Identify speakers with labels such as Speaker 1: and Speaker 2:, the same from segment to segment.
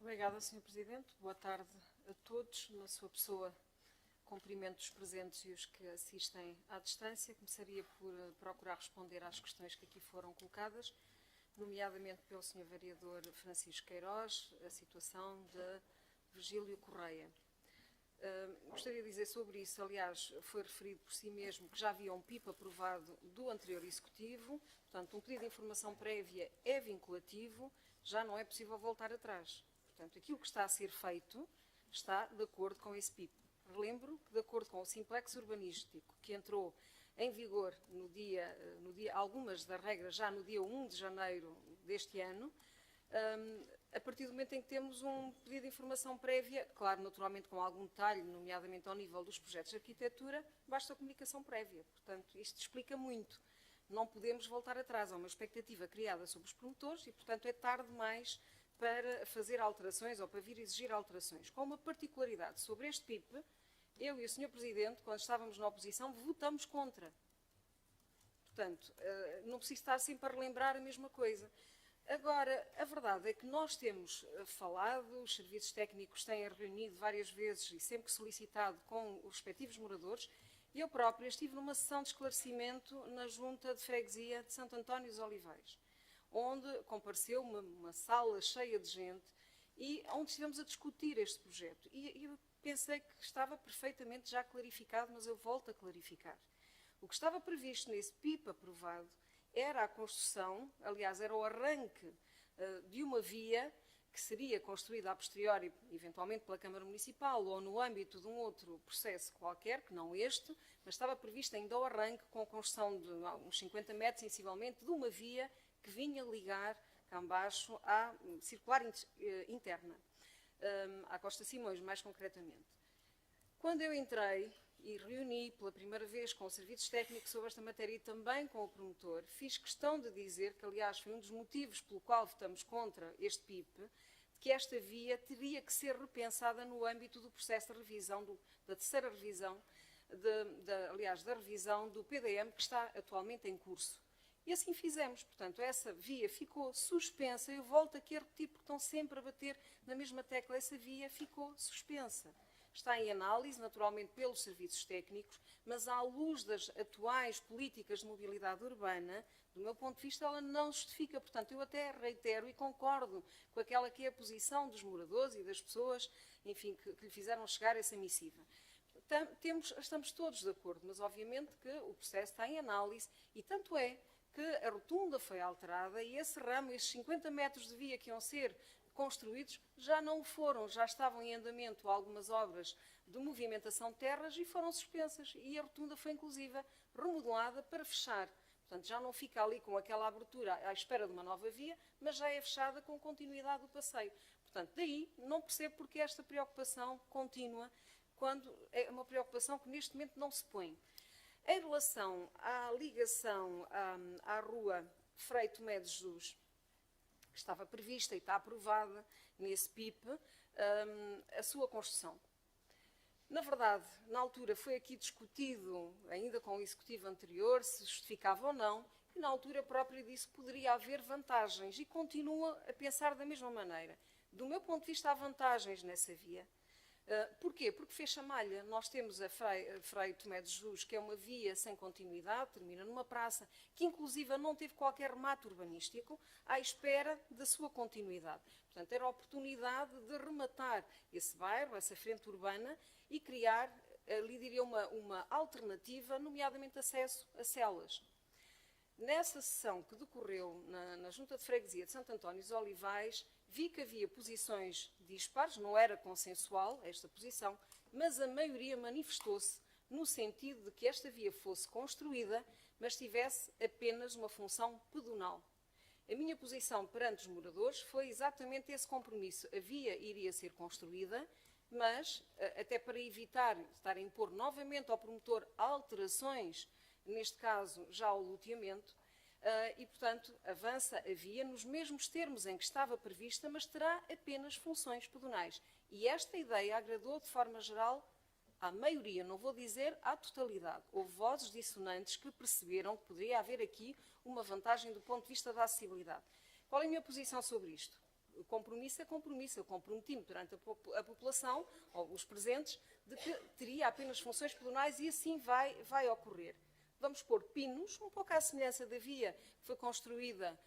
Speaker 1: Obrigada, Sr. Presidente. Boa tarde a todos. Na sua pessoa, cumprimento os presentes e os que assistem à distância. Começaria por procurar responder às questões que aqui foram colocadas, nomeadamente pelo Sr. Vereador Francisco Queiroz, a situação de Virgílio Correia. Gostaria de dizer sobre isso, aliás, foi referido por si mesmo que já havia um PIP aprovado do anterior Executivo, portanto, um pedido de informação prévia é vinculativo, já não é possível voltar atrás. Portanto, aquilo que está a ser feito está de acordo com esse PIP. Relembro que, de acordo com o Simplex Urbanístico, que entrou em vigor algumas das regras já no dia 1 de janeiro deste ano, a partir do momento em que temos um pedido de informação prévia, claro, naturalmente com algum detalhe, nomeadamente ao nível dos projetos de arquitetura, basta a comunicação prévia. Portanto, isto explica muito. Não podemos voltar atrás. Há uma expectativa criada sobre os promotores e, portanto, é tarde demais para fazer alterações ou para vir exigir alterações. Com uma particularidade sobre este PIP, eu e o Sr. Presidente, quando estávamos na oposição, votamos contra. Portanto, não preciso estar sempre a relembrar a mesma coisa. Agora, a verdade é que nós temos falado, os serviços técnicos têm reunido várias vezes e sempre solicitado com os respectivos moradores, e eu própria estive numa sessão de esclarecimento na Junta de Freguesia de Santo António dos Olivais, onde compareceu uma sala cheia de gente e onde estivemos a discutir este projeto. E eu pensei que estava perfeitamente já clarificado, mas eu volto a clarificar. O que estava previsto nesse PIP aprovado era a construção, aliás, era o arranque de uma via que seria construída a posteriori, eventualmente pela Câmara Municipal ou no âmbito de um outro processo qualquer, que não este, mas estava previsto ainda o arranque com a construção de uns 50 metros, sensivelmente, de uma via que vinha ligar cá abaixo à circular interna, à Costa Simões, mais concretamente. Quando eu entrei e reuni pela primeira vez com os serviços técnicos sobre esta matéria e também com o promotor, fiz questão de dizer que, aliás, foi um dos motivos pelo qual votamos contra este PIP, que esta via teria que ser repensada no âmbito do processo de revisão, da terceira revisão, aliás, da revisão do PDM que está atualmente em curso. E assim fizemos. Portanto, essa via ficou suspensa. Eu volto aqui a repetir, porque estão sempre a bater na mesma tecla. Essa via ficou suspensa. Está em análise, naturalmente, pelos serviços técnicos, mas à luz das atuais políticas de mobilidade urbana, do meu ponto de vista, ela não justifica. Portanto, eu até reitero e concordo com aquela que é a posição dos moradores e das pessoas, enfim, que lhe fizeram chegar essa missiva. Estamos todos de acordo, mas obviamente que o processo está em análise e tanto é que a rotunda foi alterada e esse ramo, esses 50 metros de via que iam ser construídos, já não foram, já estavam em andamento algumas obras de movimentação de terras e foram suspensas. E a rotunda foi, inclusive, remodelada para fechar. Portanto, já não fica ali com aquela abertura à espera de uma nova via, mas já é fechada com continuidade do passeio. Portanto, daí não percebo porque esta preocupação contínua, quando é uma preocupação que neste momento não se põe. Em relação à ligação à rua Frei Tomé de Jesus, que estava prevista e está aprovada nesse PIP, a sua construção. Na verdade, na altura foi aqui discutido, ainda com o Executivo anterior, se justificava ou não, e na altura própria disse que poderia haver vantagens, e continua a pensar da mesma maneira. Do meu ponto de vista, há vantagens nessa via. Porquê? Porque fecha a malha. Nós temos a Frei Tomé de Jesus, que é uma via sem continuidade, termina numa praça, que inclusive não teve qualquer remate urbanístico, à espera da sua continuidade. Portanto, era a oportunidade de rematar esse bairro, essa frente urbana, e criar, ali diria, uma alternativa, nomeadamente acesso a celas. Nessa sessão que decorreu na Junta de Freguesia de Santo António dos Olivais, vi que havia posições dispares, não era consensual esta posição, mas a maioria manifestou-se no sentido de que esta via fosse construída, mas tivesse apenas uma função pedonal. A minha posição perante os moradores foi exatamente esse compromisso. A via iria ser construída, mas, até para evitar estar a impor novamente ao promotor alterações, neste caso já ao loteamento, e, portanto, avança a via nos mesmos termos em que estava prevista, mas terá apenas funções pedonais. E esta ideia agradou, de forma geral, à maioria, não vou dizer à totalidade. Houve vozes dissonantes que perceberam que poderia haver aqui uma vantagem do ponto de vista da acessibilidade. Qual é a minha posição sobre isto? compromisso é compromisso. Eu comprometi-me perante a população, ou os presentes, de que teria apenas funções pedonais e assim vai ocorrer. Vamos pôr pinos, um pouco à semelhança da via que foi construída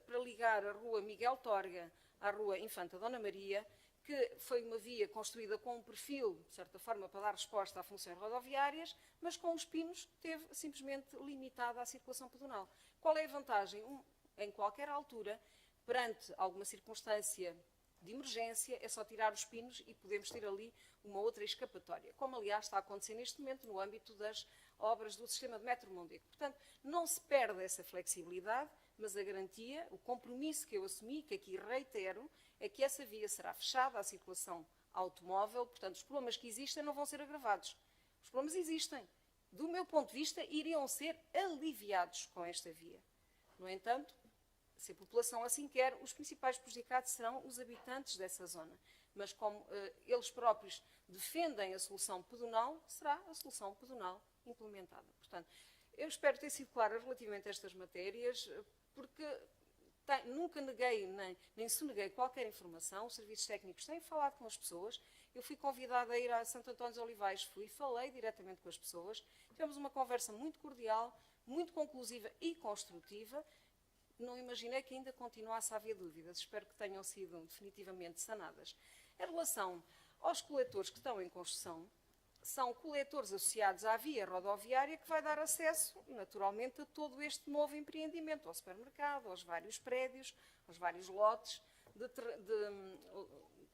Speaker 1: para ligar a rua Miguel Torga à rua Infanta Dona Maria, que foi uma via construída com um perfil, de certa forma, para dar resposta a funções rodoviárias, mas com os pinos teve simplesmente limitada a circulação pedonal. Qual é a vantagem? Em qualquer altura, perante alguma circunstância de emergência, é só tirar os pinos e podemos ter ali uma outra escapatória, como aliás está a acontecer neste momento no âmbito das obras do sistema de metro Mondego. Portanto, não se perde essa flexibilidade, mas a garantia, o compromisso que eu assumi, que aqui reitero, é que essa via será fechada à circulação automóvel, portanto, os problemas que existem não vão ser agravados. Os problemas existem. Do meu ponto de vista, iriam ser aliviados com esta via. No entanto, se a população assim quer, os principais prejudicados serão os habitantes dessa zona. Mas como eles próprios defendem a solução pedonal, será a solução pedonal implementada. Portanto, eu espero ter sido clara relativamente a estas matérias, porque nunca neguei, nem soneguei qualquer informação. Os serviços técnicos têm falado com as pessoas. Eu fui convidada a ir a Santo António dos Olivais, falei diretamente com as pessoas. Tivemos uma conversa muito cordial, muito conclusiva e construtiva. Não imaginei que ainda continuasse a haver dúvidas. Espero que tenham sido definitivamente sanadas. Em relação aos coletores que estão em construção, são coletores associados à via rodoviária que vai dar acesso, naturalmente, a todo este novo empreendimento, ao supermercado, aos vários prédios, aos vários lotes,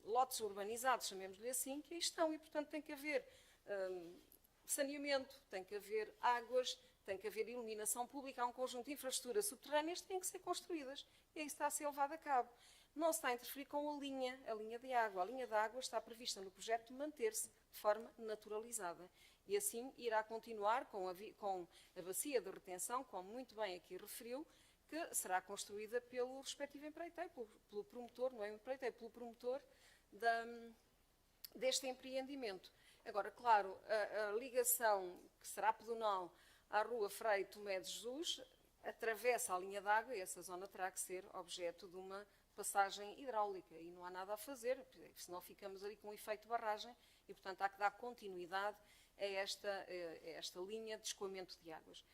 Speaker 1: lotes urbanizados, chamemos-lhe assim, que aí estão. E, portanto, tem que haver saneamento, tem que haver águas, tem que haver iluminação pública, há um conjunto de infraestruturas subterrâneas que têm que ser construídas e isso está a ser levado a cabo. Não se está a interferir com a linha de água. A linha de água está prevista no projeto de manter-se de forma naturalizada e assim irá continuar com a bacia de retenção, como muito bem aqui referiu, que será construída pelo respectivo empreiteiro, pelo promotor, não é empreiteiro, pelo promotor deste empreendimento. Agora, claro, a ligação que será pedonal à rua Frei Tomé de Jesus atravessa a linha d'água e essa zona terá que ser objeto de uma passagem hidráulica e não há nada a fazer, senão ficamos ali com um efeito de barragem e, portanto, há que dar continuidade a esta linha de escoamento de águas.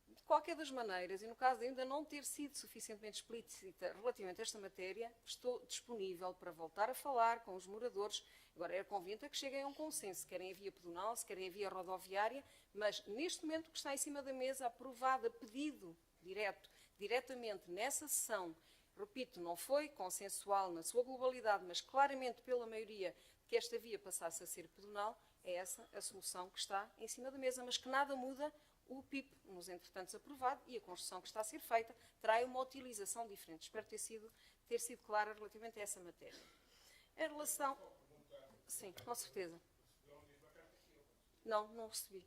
Speaker 1: De qualquer das maneiras, e no caso de ainda não ter sido suficientemente explícita relativamente a esta matéria, estou disponível para voltar a falar com os moradores. Agora, é conveniente que cheguem a um consenso, se querem a via pedonal, se querem a via rodoviária, mas neste momento o que está em cima da mesa, aprovado a pedido diretamente nessa sessão, repito, não foi consensual na sua globalidade, mas claramente pela maioria que esta via passasse a ser pedonal, é essa a solução que está em cima da mesa, mas que nada muda o PIP, nos entretantos aprovado, e a construção que está a ser feita terá uma utilização diferente. Espero ter sido clara relativamente a essa matéria. Em relação... Sim, com certeza. Não recebi.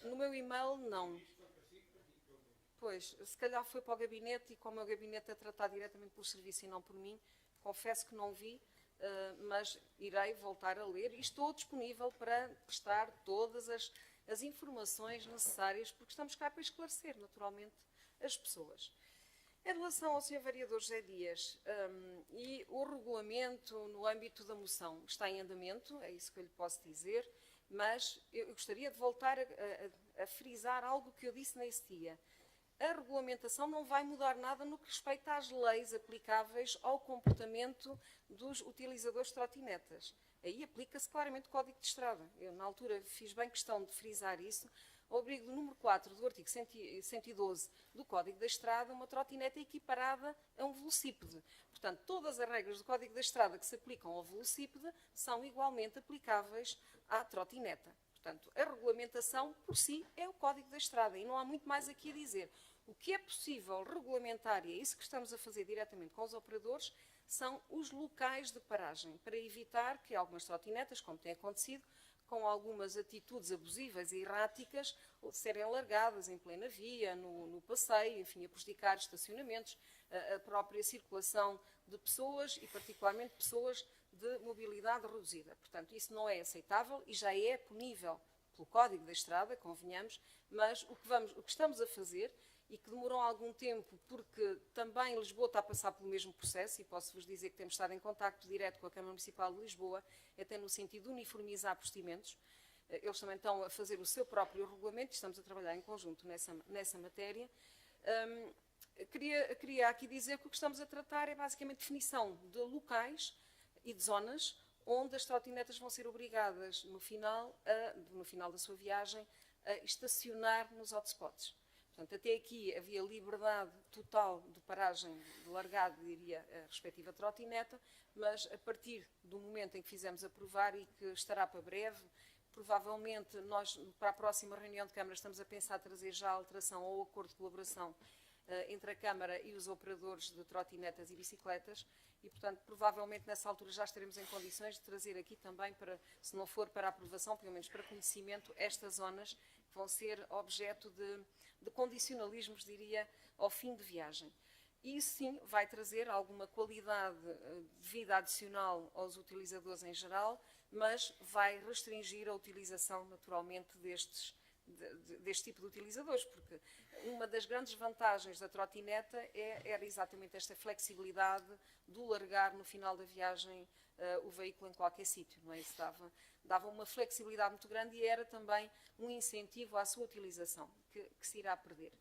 Speaker 1: No meu e-mail, não. Pois, se calhar foi para o gabinete e como o gabinete é tratado diretamente pelo serviço e não por mim, confesso que não vi, mas irei voltar a ler e estou disponível para prestar todas as informações necessárias, porque estamos cá para esclarecer, naturalmente, as pessoas. Em relação ao Sr. Vereador José Dias e o regulamento no âmbito da moção está em andamento, é isso que eu lhe posso dizer, mas eu gostaria de voltar a frisar algo que eu disse nesse dia. A regulamentação não vai mudar nada no que respeita às leis aplicáveis ao comportamento dos utilizadores de trotinetas. Aí aplica-se claramente o Código de Estrada. Eu, na altura, fiz bem questão de frisar isso. Ao abrigo do número 4 do artigo 112 do Código da Estrada, uma trotineta é equiparada a um velocípede. Portanto, todas as regras do Código da Estrada que se aplicam ao velocípede são igualmente aplicáveis à trotineta. Portanto, a regulamentação, por si, é o Código da Estrada e não há muito mais aqui a dizer. O que é possível regulamentar, e é isso que estamos a fazer diretamente com os operadores, são os locais de paragem, para evitar que algumas trotinetas, como tem acontecido, com algumas atitudes abusivas e erráticas, serem largadas em plena via, no passeio, enfim, a prejudicar estacionamentos, a própria circulação de pessoas e, particularmente, pessoas de mobilidade reduzida. Portanto, isso não é aceitável e já é punível pelo Código da Estrada, convenhamos, mas o que estamos a fazer e que demorou algum tempo, porque também Lisboa está a passar pelo mesmo processo, e posso-vos dizer que temos estado em contacto direto com a Câmara Municipal de Lisboa, até no sentido de uniformizar procedimentos. Eles também estão a fazer o seu próprio regulamento, e estamos a trabalhar em conjunto nessa matéria. Queria aqui dizer que o que estamos a tratar é basicamente definição de locais e de zonas onde as trotinetas vão ser obrigadas, no final da sua viagem, a estacionar nos hotspots. Portanto, até aqui havia liberdade total de paragem, de largada, diria, a respectiva trotineta, mas a partir do momento em que fizemos aprovar e que estará para breve, provavelmente nós, para a próxima reunião de Câmara, estamos a pensar trazer já a alteração ou acordo de colaboração entre a Câmara e os operadores de trotinetas e bicicletas e, portanto, provavelmente nessa altura já estaremos em condições de trazer aqui também, se não for para aprovação, pelo menos para conhecimento, estas zonas que vão ser objeto de condicionalismos, diria, ao fim de viagem. E isso sim vai trazer alguma qualidade de vida adicional aos utilizadores em geral, mas vai restringir a utilização, naturalmente, deste tipo de utilizadores, porque uma das grandes vantagens da trotineta era exatamente esta flexibilidade do largar no final da viagem o veículo em qualquer sítio, não é? Isso dava uma flexibilidade muito grande e era também um incentivo à sua utilização, que se irá perder.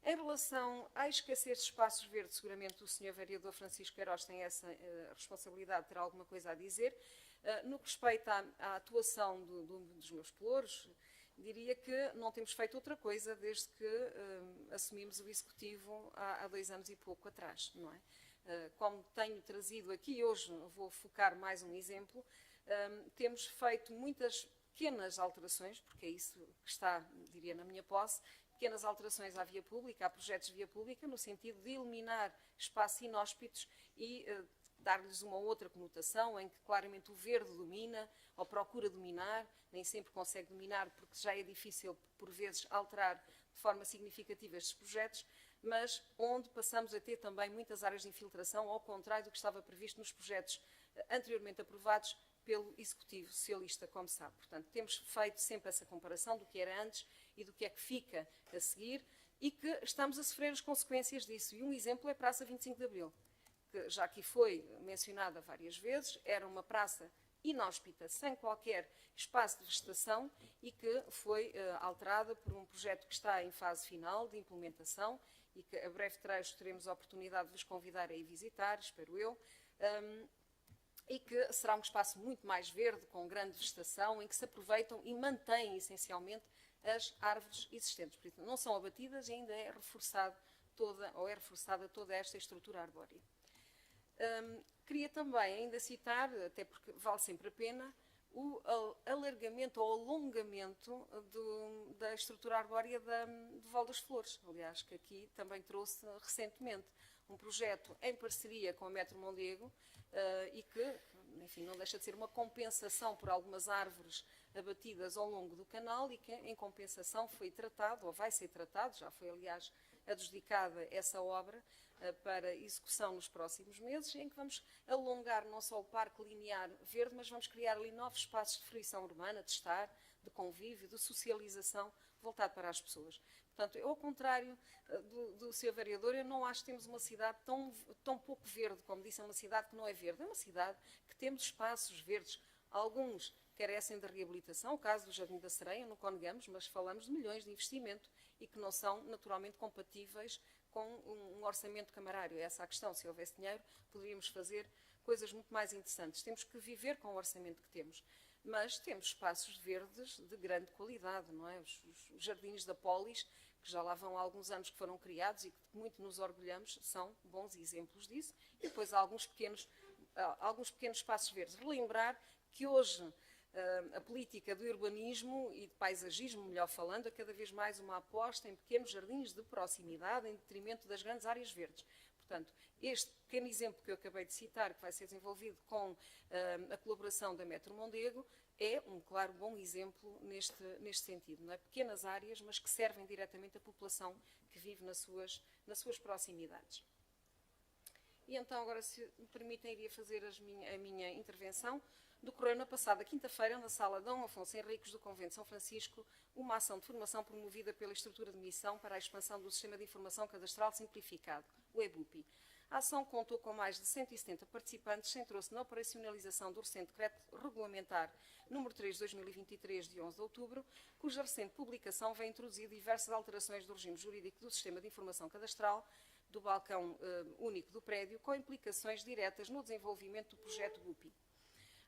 Speaker 1: Em relação à escassez de espaços verdes, seguramente o Sr. Vereador Francisco Queiroz tem essa responsabilidade, terá alguma coisa a dizer. No que respeita à atuação dos meus pelouros, diria que não temos feito outra coisa desde que assumimos o Executivo há 2 anos e pouco atrás, não é? Como tenho trazido aqui, hoje vou focar mais um exemplo, temos feito muitas pequenas alterações, porque é isso que está, diria, na minha posse, pequenas alterações à via pública, a projetos de via pública, no sentido de eliminar espaços inóspitos e dar-lhes uma outra conotação, em que claramente o verde domina, ou procura dominar, nem sempre consegue dominar, porque já é difícil, por vezes, alterar de forma significativa estes projetos, mas onde passamos a ter também muitas áreas de infiltração, ao contrário do que estava previsto nos projetos anteriormente aprovados pelo Executivo Socialista, como sabe. Portanto, temos feito sempre essa comparação do que era antes e do que é que fica a seguir e que estamos a sofrer as consequências disso. E um exemplo é a Praça 25 de Abril, que já aqui foi mencionada várias vezes, era uma praça inóspita, sem qualquer espaço de vegetação e que foi alterada por um projeto que está em fase final de implementação e que a breve trecho teremos a oportunidade de vos convidar a ir visitar, espero eu, e que será um espaço muito mais verde, com grande vegetação, em que se aproveitam e mantêm essencialmente as árvores existentes. Portanto, não são abatidas e ainda é reforçada toda esta estrutura arbórea. Queria também ainda citar, até porque vale sempre a pena, o alargamento ou alongamento da estrutura arbórea do Val das Flores, aliás, que aqui também trouxe recentemente um projeto em parceria com a Metro Mondego e que, enfim, não deixa de ser uma compensação por algumas árvores abatidas ao longo do canal e que, em compensação, foi tratado, ou vai ser tratado, já foi, aliás, adjudicada essa obra para execução nos próximos meses, em que vamos alongar não só o parque linear verde, mas vamos criar ali novos espaços de fruição urbana, de estar, de convívio, de socialização, voltado para as pessoas. Portanto, eu, ao contrário do Sr. Vereador, eu não acho que temos uma cidade tão pouco verde, como disse, é uma cidade que não é verde, é uma cidade que temos espaços verdes, alguns carecem de reabilitação, o caso do Jardim da Sereia, não conegamos, mas falamos de milhões de investimento e que não são naturalmente compatíveis com um orçamento camarário. É essa a questão. Se houvesse dinheiro, poderíamos fazer coisas muito mais interessantes. Temos que viver com o orçamento que temos. Mas temos espaços verdes de grande qualidade, não é? Os jardins da Polis, que já lá vão há alguns anos que foram criados e que muito nos orgulhamos, são bons exemplos disso. E depois há alguns pequenos espaços verdes. Relembrar que hoje a política do urbanismo e de paisagismo, melhor falando, é cada vez mais uma aposta em pequenos jardins de proximidade em detrimento das grandes áreas verdes. Portanto, este pequeno exemplo que eu acabei de citar, que vai ser desenvolvido com a colaboração da Metro Mondego, é um claro bom exemplo neste sentido. Não é? Pequenas áreas, mas que servem diretamente à população que vive nas suas proximidades. E então, agora, se me permitem, iria fazer a minha intervenção decorreu na passada quinta-feira, na sala Dom Afonso Henriques do Convento de São Francisco, uma ação de formação promovida pela Estrutura de Missão para a expansão do Sistema de Informação Cadastral Simplificado, o EBUPI. A ação contou com mais de 170 participantes, centrou-se na operacionalização do recente decreto regulamentar número 3 de 2023, de 11 de outubro, cuja recente publicação vem introduzir diversas alterações do regime jurídico do Sistema de Informação Cadastral, do balcão único do prédio, com implicações diretas no desenvolvimento do projeto BUPI.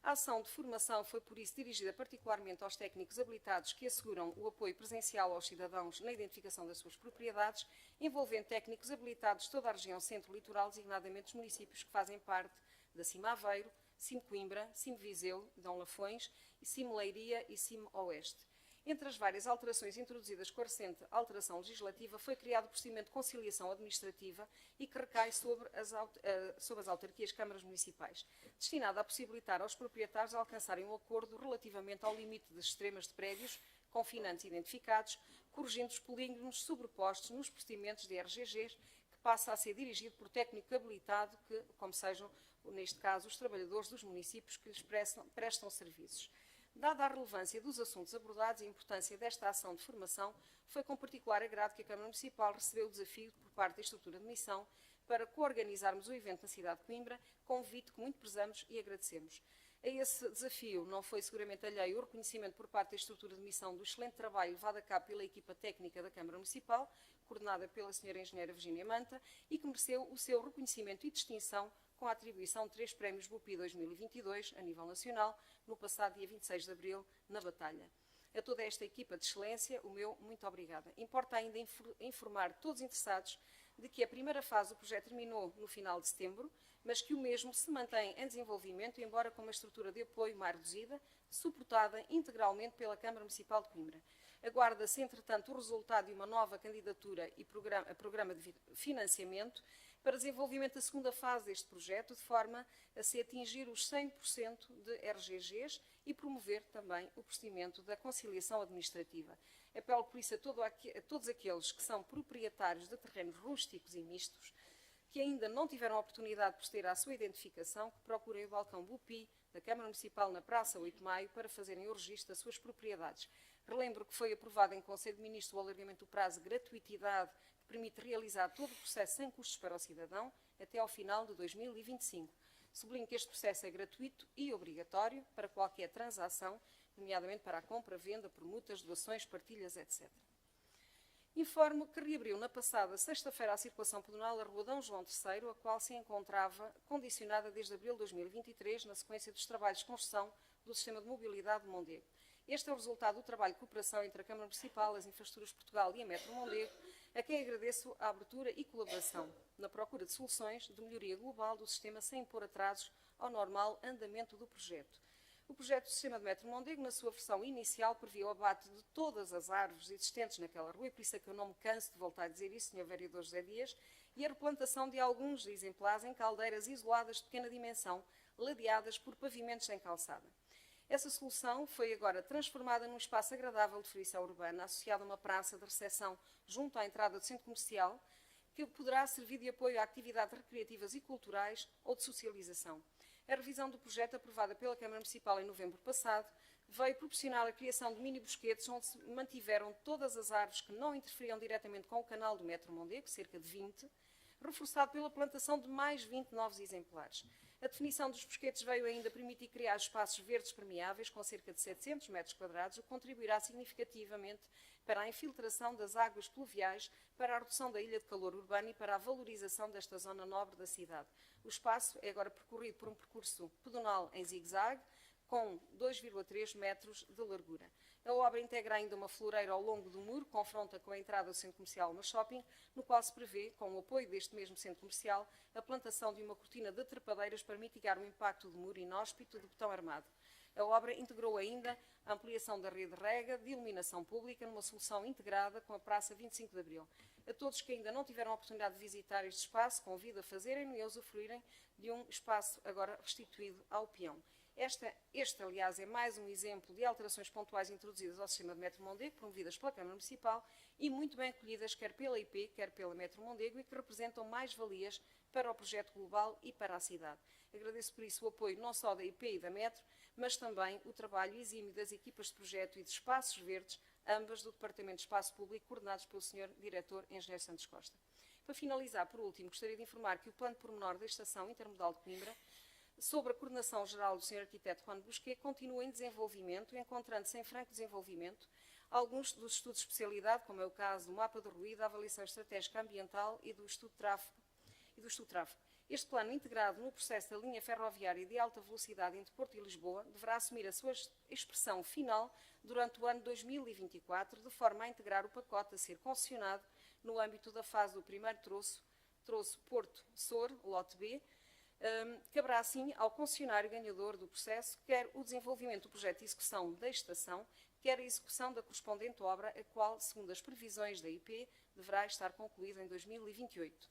Speaker 1: A ação de formação foi, por isso, dirigida particularmente aos técnicos habilitados que asseguram o apoio presencial aos cidadãos na identificação das suas propriedades, envolvendo técnicos habilitados de toda a região centro-litoral, designadamente os municípios que fazem parte da CIM Aveiro, CIM Coimbra, CIM Viseu, Dão Lafões, CIM Leiria e CIM Oeste. Entre as várias alterações introduzidas com a recente alteração legislativa, foi criado o procedimento de conciliação administrativa e que recai sobre as autarquias câmaras municipais, destinado a possibilitar aos proprietários alcançarem um acordo relativamente ao limite das extremas de prédios confinantes identificados, corrigindo os polígonos sobrepostos nos procedimentos de RGGs, que passa a ser dirigido por técnico habilitado, que, como sejam, neste caso, os trabalhadores dos municípios que lhes prestam serviços. Dada a relevância dos assuntos abordados e a importância desta ação de formação, foi com particular agrado que a Câmara Municipal recebeu o desafio por parte da Estrutura de Missão para coorganizarmos o evento na cidade de Coimbra, convite que muito prezamos e agradecemos. A esse desafio não foi seguramente alheio o reconhecimento por parte da Estrutura de Missão do excelente trabalho levado a cabo pela equipa técnica da Câmara Municipal, coordenada pela Sra. Engenheira Virgínia Manta, e que mereceu o seu reconhecimento e distinção com a atribuição de 3 prémios BUPI 2022, a nível nacional, no passado dia 26 de abril, na Batalha. A toda esta equipa de excelência, o meu muito obrigada. Importa ainda informar todos os interessados de que a primeira fase do projeto terminou no final de setembro, mas que o mesmo se mantém em desenvolvimento, embora com uma estrutura de apoio mais reduzida, suportada integralmente pela Câmara Municipal de Coimbra. Aguarda-se, entretanto, o resultado de uma nova candidatura e programa de financiamento para desenvolvimento da segunda fase deste projeto, de forma a se atingir os 100% de RGGs e promover também o procedimento da conciliação administrativa. Apelo, por isso, a todos aqueles que são proprietários de terrenos rústicos e mistos, que ainda não tiveram a oportunidade de proceder à sua identificação, que procurem o balcão BUPI da Câmara Municipal na Praça 8 de Maio para fazerem o registro das suas propriedades. Relembro que foi aprovado em Conselho de Ministros o alargamento do prazo de gratuitidade que permite realizar todo o processo sem custos para o cidadão até ao final de 2025. Sublinho que este processo é gratuito e obrigatório para qualquer transação, nomeadamente para a compra, venda, permutas, doações, partilhas, etc. Informo que reabriu na passada sexta-feira a circulação pedonal a Rua Dom João III, a qual se encontrava condicionada desde abril de 2023, na sequência dos trabalhos de construção do Sistema de Mobilidade de Mondego. Este é o resultado do trabalho de cooperação entre a Câmara Municipal, as Infraestruturas de Portugal e a Metro Mondego, a quem agradeço a abertura e colaboração na procura de soluções de melhoria global do sistema sem impor atrasos ao normal andamento do projeto. O projeto do sistema de Metro Mondego, na sua versão inicial, previa o abate de todas as árvores existentes naquela rua, e por isso é que eu não me canso de voltar a dizer isso, Sr. Vereador José Dias, e a replantação de alguns exemplares em caldeiras isoladas de pequena dimensão, ladeadas por pavimentos sem calçada. Essa solução foi agora transformada num espaço agradável de fruição urbana, associado a uma praça de recepção junto à entrada do centro comercial, que poderá servir de apoio a atividades recreativas e culturais ou de socialização. A revisão do projeto, aprovada pela Câmara Municipal em novembro passado, veio proporcionar a criação de mini-bosquetes onde se mantiveram todas as árvores que não interferiam diretamente com o canal do Metro Mondego, cerca de 20, reforçado pela plantação de mais 20 novos exemplares. A definição dos bosquetes veio ainda permitir criar espaços verdes permeáveis com cerca de 700 metros quadrados, o que contribuirá significativamente para a infiltração das águas pluviais, para a redução da ilha de calor urbano e para a valorização desta zona nobre da cidade. O espaço é agora percorrido por um percurso pedonal em zigue-zague, com 2,3 metros de largura. A obra integra ainda uma floreira ao longo do muro, confronta com a entrada do centro comercial no shopping, no qual se prevê, com o apoio deste mesmo centro comercial, a plantação de uma cortina de trepadeiras para mitigar o impacto do muro inóspito de betão armado. A obra integrou ainda a ampliação da rede de rega de iluminação pública numa solução integrada com a Praça 25 de Abril. A todos que ainda não tiveram a oportunidade de visitar este espaço, convido a fazerem e a usufruírem de um espaço agora restituído ao peão. Este, aliás, é mais um exemplo de alterações pontuais introduzidas ao sistema de Metro Mondego, promovidas pela Câmara Municipal e muito bem acolhidas quer pela IP, quer pela Metro Mondego, e que representam mais-valias para o projeto global e para a cidade. Agradeço por isso o apoio não só da IP e da Metro, mas também o trabalho exímio das equipas de projeto e de espaços verdes, ambas do Departamento de Espaço Público, coordenados pelo Sr. Diretor Engenheiro Santos Costa. Para finalizar, por último, gostaria de informar que o plano pormenor da Estação Intermodal de Coimbra, sob a coordenação geral do Sr. Arquiteto Juan Busquet, continua em desenvolvimento, encontrando-se em franco desenvolvimento alguns dos estudos de especialidade, como é o caso do mapa de ruído, a avaliação estratégica ambiental e do estudo de tráfego. Este plano, integrado no processo da linha ferroviária de alta velocidade entre Porto e Lisboa, deverá assumir a sua expressão final durante o ano 2024, de forma a integrar o pacote a ser concessionado no âmbito da fase do primeiro troço Porto-Sor, lote B. Caberá assim ao concessionário ganhador do processo quer o desenvolvimento do projeto de execução da estação, quer a execução da correspondente obra, a qual, segundo as previsões da IP, deverá estar concluída em 2028.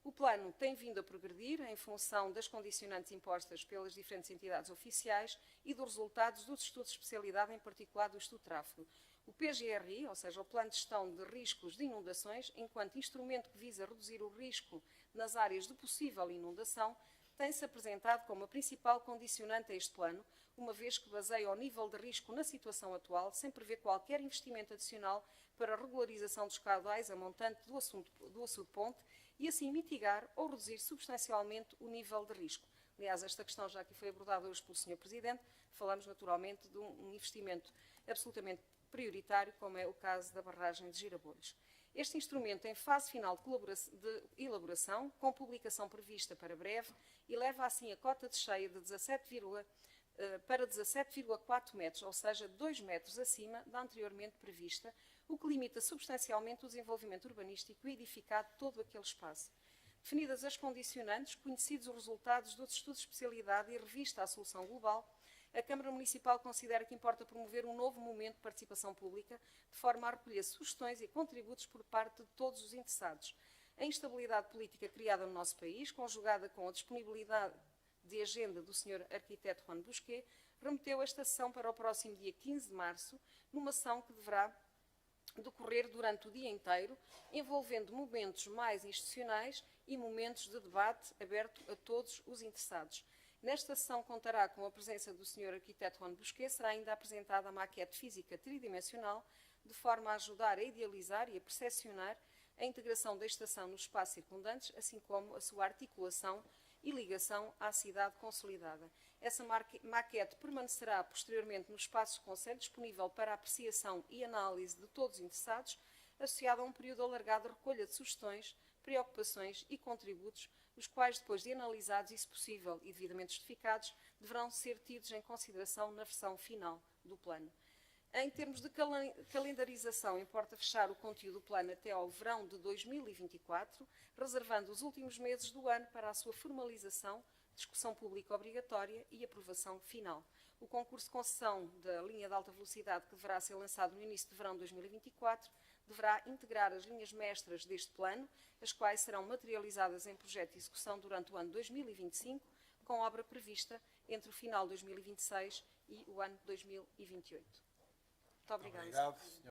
Speaker 1: O plano tem vindo a progredir em função das condicionantes impostas pelas diferentes entidades oficiais e dos resultados dos estudos de especialidade, em particular do estudo de tráfego. O PGRI, ou seja, o Plano de Gestão de Riscos de Inundações, enquanto instrumento que visa reduzir o risco nas áreas de possível inundação, tem-se apresentado como a principal condicionante a este plano, uma vez que baseia o nível de risco na situação atual, sem prever qualquer investimento adicional para a regularização dos caudais a montante do açude ponte e assim mitigar ou reduzir substancialmente o nível de risco. Aliás, esta questão já aqui foi abordada hoje pelo Sr. Presidente. Falamos naturalmente de um investimento absolutamente prioritário, como é o caso da barragem de Girabolhos. Este instrumento em fase final de elaboração, com publicação prevista para breve, eleva assim a cota de cheia de para 17,4 metros, ou seja, 2 metros acima da anteriormente prevista, o que limita substancialmente o desenvolvimento urbanístico e edificado de todo aquele espaço. Definidas as condicionantes, conhecidos os resultados dos estudos de especialidade e revista a solução global, a Câmara Municipal considera que importa promover um novo momento de participação pública, de forma a recolher sugestões e contributos por parte de todos os interessados. A instabilidade política criada no nosso país, conjugada com a disponibilidade de agenda do Sr. Arquiteto Juan Busquet, remeteu esta sessão para o próximo dia 15 de março, numa sessão que deverá decorrer durante o dia inteiro, envolvendo momentos mais institucionais e momentos de debate aberto a todos os interessados. Nesta sessão contará com a presença do Sr. Arquiteto Juan Busquet, será ainda apresentada a maquete física tridimensional, de forma a ajudar a idealizar e a percepcionar a integração da estação nos espaços circundantes, assim como a sua articulação e ligação à cidade consolidada. Essa maquete permanecerá posteriormente no espaço do Conselho, disponível para apreciação e análise de todos os interessados, associado a um período alargado de recolha de sugestões, preocupações e contributos, os quais, depois de analisados e, se possível, e devidamente justificados, deverão ser tidos em consideração na versão final do plano. Em termos de calendarização, importa fechar o conteúdo do plano até ao verão de 2024, reservando os últimos meses do ano para a sua formalização, discussão pública obrigatória e aprovação final. O concurso de concessão da linha de alta velocidade, que deverá ser lançado no início de verão de 2024, deverá integrar as linhas mestras deste plano, as quais serão materializadas em projeto de execução durante o ano 2025, com obra prevista entre o final de 2026 e o ano 2028. Muito obrigada.
Speaker 2: Obrigado.